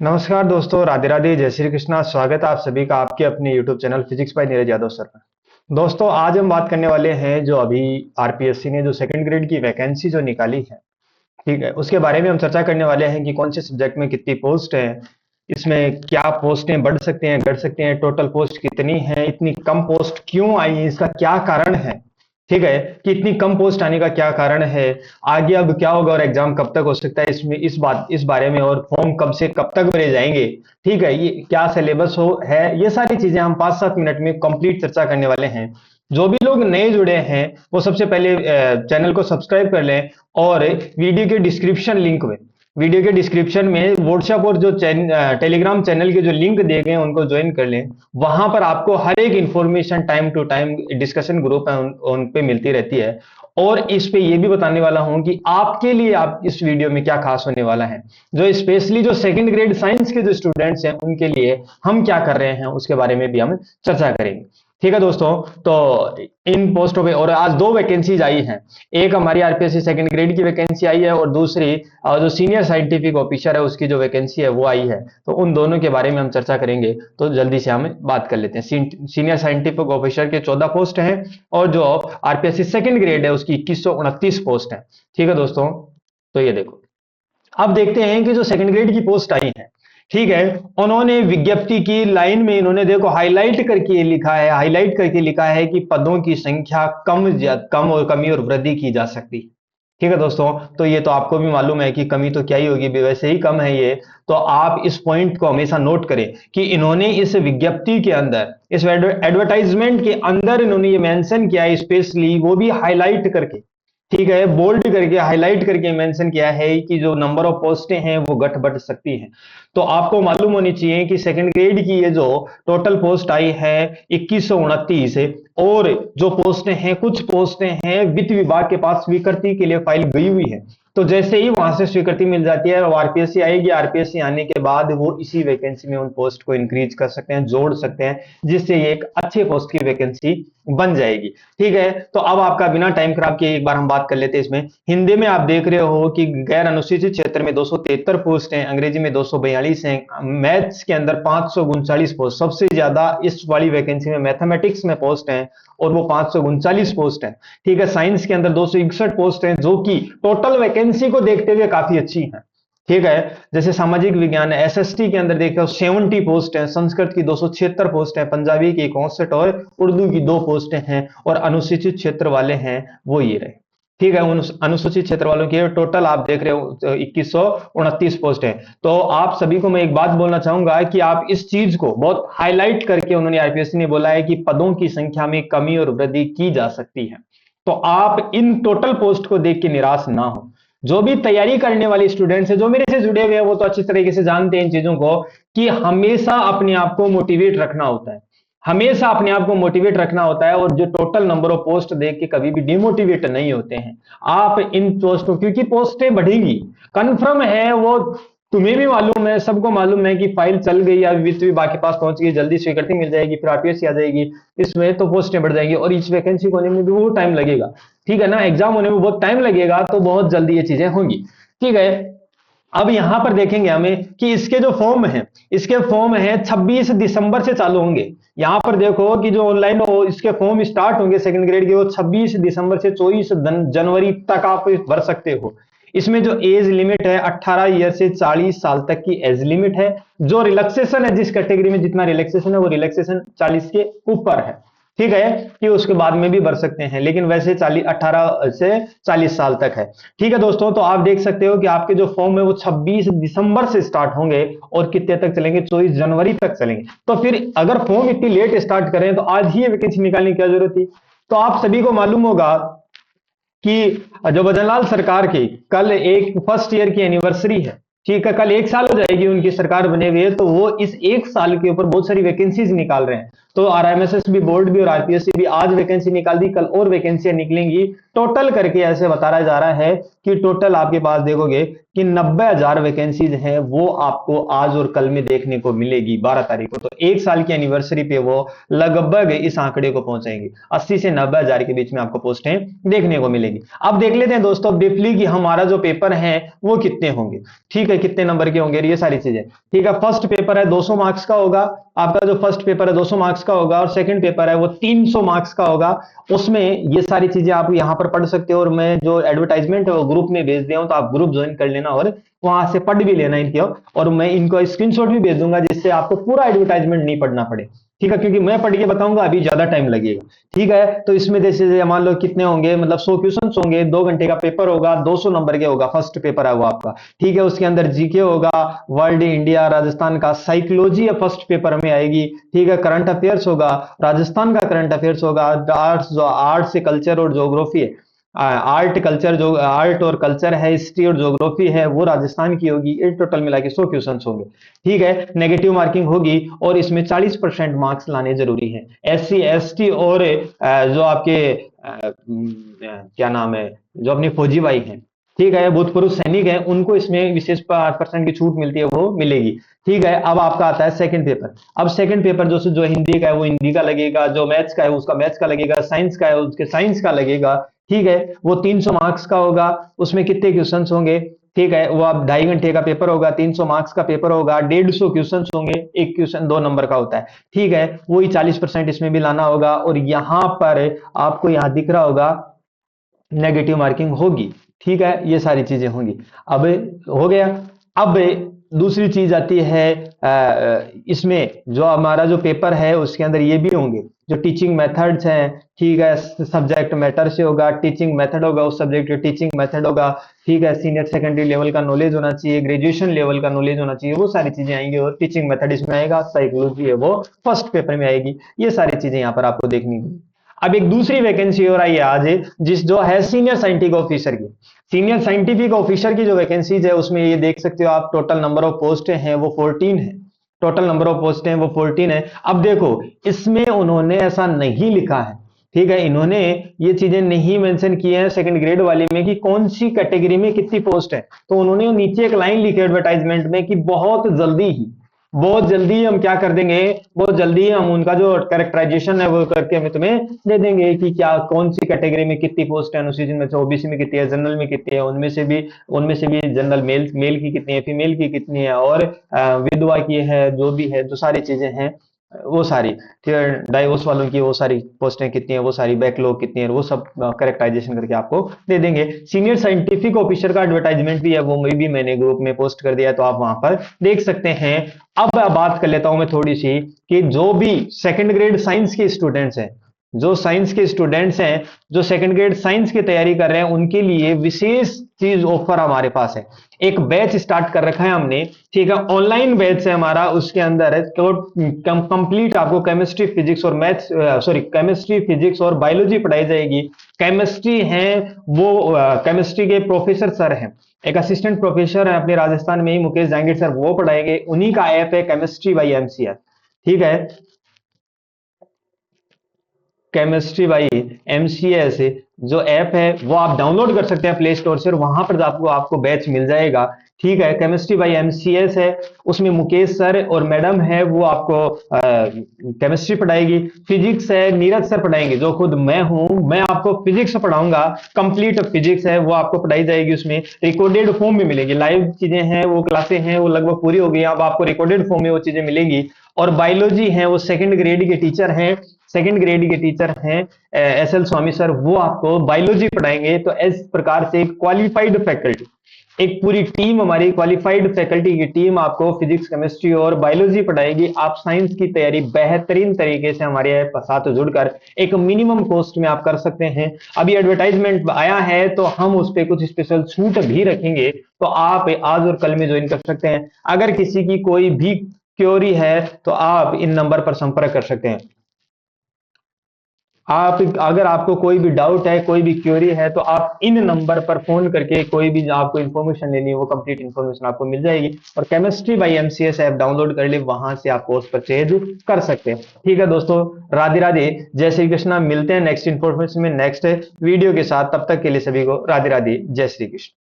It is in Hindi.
नमस्कार दोस्तों, राधे राधे, जय श्री कृष्णा। स्वागत है आप सभी का आपके अपने YouTube channel physics bye Neeraj Yadav sir पर। दोस्तों, आज हम बात करने वाले हैं जो अभी आरपीएससी ने जो सेकंड ग्रेड की वैकेंसी जो निकाली है, ठीक है, उसके बारे में हम चर्चा करने वाले हैं कि कौन से सब्जेक्ट में कितनी पोस्ट है, इसमें क्या पोस्टें बढ़ सकते हैं, घट सकते हैं, टोटल पोस्ट कितनी है, इतनी कम पोस्ट क्यों आई है, इसका क्या कारण है, ठीक है, कि इतनी कम पोस्ट आने का क्या कारण है, आगे अब क्या होगा और एग्जाम कब तक हो सकता है, इसमें इस बारे में, और फॉर्म कब से कब तक भरे जाएंगे, ठीक है, ये क्या सिलेबस हो है, ये सारी चीजें हम 5-7 मिनट में कंप्लीट चर्चा करने वाले हैं। जो भी लोग नए जुड़े हैं वो सबसे पहले चैनल को सब्सक्राइब कर लें, और वीडियो के डिस्क्रिप्शन में व्हाट्सएप और जो टेलीग्राम चैनल के जो लिंक दिए गए हैं उनको ज्वाइन कर लें। वहां पर आपको हर एक information time to time discussion group है उन पे मिलती रहती है। और इस पे ये भी बताने वाला हूं कि आपके लिए आप इस वीडियो में क्या खास होने वाला है, जो स्पेशली जो सेकंड ग्रेड साइंस के जो स्टूडेंट्स हैं उनके लिए हम क्या कर रहे हैं उसके बारे में भी हम चर्चा करेंगे। ठीक है दोस्तों, तो इन पोस्टों पे और आज दो वैकेंसीज आई हैं। एक हमारी आरपीएससी सेकंड ग्रेड की वैकेंसी आई है, और दूसरी जो सीनियर साइंटिफिक ऑफिसर है उसकी जो वैकेंसी है वो आई है। तो उन दोनों के बारे में हम चर्चा करेंगे, तो जल्दी से हम बात कर लेते हैं। सीनियर साइंटिफिक ऑफिसर के 14 पोस्ट हैं, और जो आरपीएससी सेकंड ग्रेड है उसकी 2129 पोस्ट है। ठीक है दोस्तों, तो ये देखो, अब देखते हैं कि जो सेकंड ग्रेड की पोस्ट आई है, ठीक है, उन्होंने विज्ञप्ति की लाइन में इन्होंने देखो हाईलाइट करके लिखा है कि पदों की संख्या कम और कमी और वृद्धि की जा सकती है। ठीक है दोस्तों, तो ये तो आपको भी मालूम है कि कमी तो क्या ही होगी, वैसे ही कम है ये। तो आप इस पॉइंट को हमेशा नोट करें कि इन्होंने इस विज्ञप्ति के अंदर, इस एडवर्टाइजमेंट के अंदर इन्होंने ये मेंशन किया है स्पेशली, वो भी हाईलाइट करके, ठीक है, बोल्ड करके हाईलाइट करके मेंशन किया है कि जो नंबर ऑफ पोस्टें हैं वो घट बढ़ सकती हैं। तो आपको मालूम होनी चाहिए कि सेकंड ग्रेड की ये जो टोटल पोस्ट आई है 2129 है, और जो पोस्टें हैं, कुछ पोस्टें हैं वित्त विभाग के पास स्वीकृति के लिए फाइल गई हुई है। तो जैसे ही वहां से स्वीकृति मिल जाती है और आरपीएससी आएगी, आरपीएससी आने के बाद वो इसी वैकेंसी में उन पोस्ट को इंक्रीज कर सकते हैं, जोड़ सकते हैं, जिससे ये एक अच्छे पोस्ट की वैकेंसी बन जाएगी। ठीक है, तो अब आपका बिना टाइम खराब किए एक बार हम बात कर लेते हैं इसमें। हिंदी में आप देख रहे हो कि गैर अनुसूचित क्षेत्र में 273 पोस्ट हैं, अंग्रेजी में 242 हैं, मैथ्स के अंदर 539 पोस्ट, सबसे ज्यादा इस वाली वैकेंसी में मैथमेटिक्स में पोस्ट हैं, और वो 539 पोस्ट है। ठीक है, साइंस के अंदर 261 पोस्ट हैं, जो कि टोटल वैकेंसी को देखते हुए काफी अच्छी है। ठीक है, जैसे सामाजिक विज्ञान एसएसटी के अंदर देखते हो 70 पोस्ट है, संस्कृत की 276 पोस्ट है, पंजाबी की 61 और उर्दू की 2 पोस्टें हैं, और अनुसूचित क्षेत्र वाले हैं वो ये रहे। ठीक है, उन अनुसूचित क्षेत्र वालों की टोटल आप देख रहे हो 2129 पोस्ट है। तो आप सभी को मैं एक बात बोलना चाहूंगा कि आप इस चीज को बहुत हाईलाइट करके, उन्होंने आईपीएससी ने बोला है कि पदों की संख्या में कमी और वृद्धि की जा सकती है। तो आप इन टोटल पोस्ट को देख के निराश ना हो। जो भी तैयारी करने वाले स्टूडेंट्स हैं, जो मेरे से जुड़े हुए हैं, वो तो अच्छी तरीके से जानते हैं इन चीजों को, कि हमेशा अपने आप को मोटिवेट रखना होता है, हमेशा अपने आप को मोटिवेट रखना होता है, और जो टोटल नंबर ऑफ पोस्ट देख के कभी भी डिमोटिवेट नहीं होते हैं आप इन पोस्टों, क्योंकि पोस्टें बढ़ेंगी, कंफर्म है वो, तुम्हें भी मालूम है, सबको मालूम है कि फाइल चल गई, अब वित्त विभाग के पास पहुंच गई, जल्दी स्वीकृति मिल जाएगी, फिर आरपीएससी आ जाएगी, इसमें तो पोस्टें बढ़ जाएंगी, और इस वैकेंसी को होने में भी वो टाइम लगेगा। ठीक है ना, एग्जाम होने में बहुत टाइम लगेगा, तो बहुत जल्दी ये चीजें होंगी। ठीक है, अब यहां पर देखेंगे हमें कि इसके जो फॉर्म है, इसके फॉर्म है 26 दिसंबर से चालू होंगे। यहां पर देखो कि जो ऑनलाइन इसके फॉर्म स्टार्ट होंगे सेकंड ग्रेड के, वो 26 दिसंबर से 24 जनवरी तक आप भर सकते हो। इसमें जो एज लिमिट है 18 ईयर से 40 साल तक की एज लिमिट है। जो रिलैक्सेशन है, जिस कैटेगरी में जितना रिलैक्सेशन है, वो रिलैक्सेशन 40 के ऊपर है। ठीक है, कि उसके बाद में भी भर सकते हैं, लेकिन वैसे 18 से 40 साल तक है। ठीक है दोस्तों, तो आप देख सकते हो कि आपके जो फॉर्म है वो 26 दिसंबर से स्टार्ट होंगे, और कितने तक चलेंगे, 24 जनवरी तक चलेंगे। तो फिर अगर फॉर्म इतनी लेट स्टार्ट करें तो आज ही वैकेंसी निकालने की क्या जरूरत थी। तो आप सभी को मालूम होगा कि जो भजनलाल सरकार की कल एक फर्स्ट ईयर की एनिवर्सरी है। ठीक है, कल 1 साल हो जाएगी उनकी सरकार बने हुए, तो वो इस 1 साल के ऊपर बहुत सारी वैकेंसीज निकाल रहे हैं। तो आरएमएसएस भी, बोर्ड भी और आरपीएससी भी आज वैकेंसी निकाल दी, कल और वैकेंसियां निकलेंगी। टोटल करके ऐसे बताया जा रहा है कि टोटल आपके पास देखोगे कि 90,000 वैकेंसीज हैं, वो आपको आज और कल में देखने को मिलेगी 12 तारीख को। तो एक साल की एनिवर्सरी पे वो लगभग इस आंकड़े को पहुंचाएंगे, 80 से 90,000 के बीच में आपको पोस्टें देखने को मिलेगी। अब देख लेते हैं दोस्तों ब्रीफली कि हमारा जो पेपर है वो कितने होंगे, ठीक है, कितने नंबर के होंगे, ये सारी चीजें। ठीक है, फर्स्ट पेपर है 200 मार्क्स का होगा, आपका जो फर्स्ट पेपर है 200 मार्क्स का होगा, और सेकंड पेपर है वो 300 मार्क्स का होगा। उसमें ये सारी चीजें आप यहां पर पढ़ सकते हो, और मैं जो एडवर्टाइजमेंट है वो ग्रुप में भेज दिया हूं, तो आप ग्रुप ज्वाइन कर लेना और वहां से पढ़ भी लेना इनके, और मैं इनको स्क्रीनशॉट भी भेज दूंगा जिससे आपको पूरा एडवर्टाइजमेंट नहीं पढ़ना पड़े। ठीक है, क्योंकि मैं पढ़ के बताऊंगा अभी ज्यादा टाइम लगेगा। ठीक है, तो इसमें जैसे मान लो कितने होंगे, मतलब 100 क्वेश्चंस होंगे, 2 घंटे का पेपर होगा, 200 नंबर के होगा, फर्स्ट पेपर है वो आपका। ठीक है, उसके अंदर जीके होगा, वर्ल्ड, इंडिया, राजस्थान का, साइकोलॉजी है फर्स्ट पेपर में आएगी। ठीक है, करंट अफेयर्स होगा, राजस्थान का करंट अफेयर्स होगा, आर्ट्स, जो आर्ट से कल्चर और ज्योग्राफी है, आर्ट कल्चर, जो आर्ट और कल्चर है, हिस्ट्री और ज्योग्राफी है, वो राजस्थान की होगी। ये टोटल मिला के 100 क्वेश्चन होंगे। ठीक है, नेगेटिव मार्किंग होगी, और इसमें 40% मार्क्स लाने जरूरी है। एससी, एसटी और जो आपके क्या नाम है, जो अपने फौजी भाई हैं, ठीक है, भूतपूर्व सैनिक हैं, उनको इसमें विशेष 5% की छूट मिलती है, वो मिलेगी। ठीक है, अब आपका आता है सेकंड पेपर। अब सेकंड पेपर जो हिंदी का है वो हिंदी का लगेगा, जो मैथ्स का है उसका मैथ्स का लगेगा, साइंस का है उसके साइंस का लगेगा। ठीक है, वो 300 मार्क्स का होगा। उसमें कितने क्वेश्चन होंगे, ठीक है, वो अब 2.5 घंटे का पेपर होगा, 300 मार्क्स का पेपर होगा, 150 क्वेश्चन होंगे, एक क्वेश्चन 2 नंबर का होता है। ठीक है, वही 40% इसमें भी लाना होगा, और यहां पर आपको यहां दिख रहा होगा नेगेटिव मार्किंग होगी। ठीक है, ये सारी चीजें होंगी। अब हो गया। अब दूसरी चीज आती है, इसमें जो हमारा जो पेपर है उसके अंदर ये भी होंगे जो टीचिंग मेथड्स हैं। ठीक है, सब्जेक्ट मैटर से होगा, टीचिंग मेथड होगा, उस सब्जेक्ट के टीचिंग मेथड होगा। ठीक है, सीनियर सेकेंडरी लेवल का नॉलेज होना चाहिए, ग्रेजुएशन लेवल का नॉलेज होना चाहिए, वो सारी चीजें आएंगी, और टीचिंग मेथड इसमें आएगा, साइकोलॉजी है वो फर्स्ट पेपर में आएगी। ये सारी चीजें यहाँ पर आपको देखनी होगी। अब एक दूसरी वैकेंसी और आई है आज, जिस जो है सीनियर साइंटिफिक ऑफिसर की। सीनियर साइंटिफिक ऑफिसर की जो वैकेंसीज है उसमें ये देख सकते हो आप, टोटल नंबर ऑफ पोस्ट हैं वो 14 है। टोटल नंबर ऑफ पोस्ट हैं वो 14 है। अब देखो, इसमें उन्होंने ऐसा नहीं लिखा है, ठीक है, इन्होंने ये चीजें नहीं मेंशन की है सेकंड ग्रेड वाले में कि कौन सी कैटेगरी में कितनी पोस्ट है। तो उन्होंने नीचे एक लाइन लिखी एडवर्टाइजमेंट में कि बहुत जल्दी हम क्या कर देंगे, बहुत जल्दी हम उनका जो कैरेक्टराइजेशन है वो करके हमें तुम्हें दे देंगे कि क्या कौन सी कैटेगरी में कितनी पोस्ट है, अनुसूचित में से ओबीसी में कितनी है, जनरल में कितनी है, उनमें से भी जनरल मेल की कितनी है, फीमेल की कितनी है, और विधवा की है, जो भी है, जो सारी चीजें हैं वो सारी, फिर डाइवोर्स वालों की वो सारी पोस्टें कितनी है, वो सारी बैकलॉग कितनी है, वो सब करेक्टाइजेशन करके आपको दे देंगे। सीनियर साइंटिफिक ऑफिसर का एडवर्टाइजमेंट भी है, वो भी मैंने ग्रुप में पोस्ट कर दिया है, तो आप वहां पर देख सकते हैं। अब बात कर लेता हूं मैं थोड़ी सी कि जो भी सेकंड ग्रेड साइंस के स्टूडेंट्स हैं, जो साइंस के स्टूडेंट्स हैं, जो सेकंड ग्रेड साइंस की तैयारी कर रहे हैं, उनके लिए विशेष चीज ऑफर हमारे पास है। एक बैच स्टार्ट कर रखा है हमने, ठीक है, ऑनलाइन बैच है हमारा। उसके अंदर है कंप्लीट आपको केमिस्ट्री फिजिक्स और मैथ्स, सॉरी, केमिस्ट्री फिजिक्स और बायोलॉजी पढ़ाई जाएगी। केमिस्ट्री है वो केमिस्ट्री के प्रोफेसर सर हैं, एक असिस्टेंट प्रोफेसर है अपने राजस्थान में ही, मुकेश जहांगीर सर, वो पढ़ाएंगे। उन्हीं का ऐप है केमिस्ट्री बाई एमसीएस। ठीक है, केमिस्ट्री बाई एमसीएस जो ऐप है वो आप डाउनलोड कर सकते हैं प्ले स्टोर से, और वहां पर आपको आपको बैच मिल जाएगा। ठीक है, केमिस्ट्री बाई एमसीएस है, उसमें मुकेश सर और मैडम है वो आपको केमिस्ट्री पढ़ाएगी। फिजिक्स है, नीरज सर पढ़ाएंगे, जो खुद मैं हूं, मैं आपको फिजिक्स पढ़ाऊंगा। कंप्लीट फिजिक्स है वो आपको पढ़ाई जाएगी, उसमें रिकॉर्डेड फॉर्म में मिलेगी। लाइव चीजें हैं, वो क्लासें हैं वो लगभग पूरी हो गई, अब आपको रिकॉर्डेड फॉर्म में वो चीजें मिलेंगी। और बायोलॉजी है वो सेकंड ग्रेड के टीचर हैं, एस एल स्वामी सर, वो आपको बायोलॉजी पढ़ाएंगे। तो इस प्रकार से क्वालिफाइड फैकल्टी, एक पूरी टीम, हमारी क्वालिफाइड फैकल्टी की टीम आपको फिजिक्स, केमिस्ट्री और बायोलॉजी पढ़ाएगी। आप साइंस की तैयारी बेहतरीन तरीके से हमारे साथ जुड़कर एक मिनिमम कॉस्ट में आप कर सकते हैं। अभी एडवर्टाइजमेंट आया है तो हम उस पर कुछ स्पेशल छूट भी रखेंगे, तो आप आज और कल में ज्वाइन कर सकते हैं। अगर किसी की कोई भी क्वेरी है तो आप इन नंबर पर संपर्क कर सकते हैं। आप अगर आपको कोई भी डाउट है, कोई भी क्वेरी है, तो आप इन नंबर पर फोन करके कोई भी आपको इन्फॉर्मेशन लेनी है वो कंप्लीट इन्फॉर्मेशन आपको मिल जाएगी। और chemistry by MCS app download कर ले, वहां से आप कोर्स परचेज कर सकते हैं। ठीक है दोस्तों, राधे राधे, जय श्री कृष्णा। मिलते हैं नेक्स्ट इन्फॉर्मेशन में नेक्स्ट वीडियो के साथ। तब तक के लिए सभी को राधे राधे, जय श्री कृष्ण।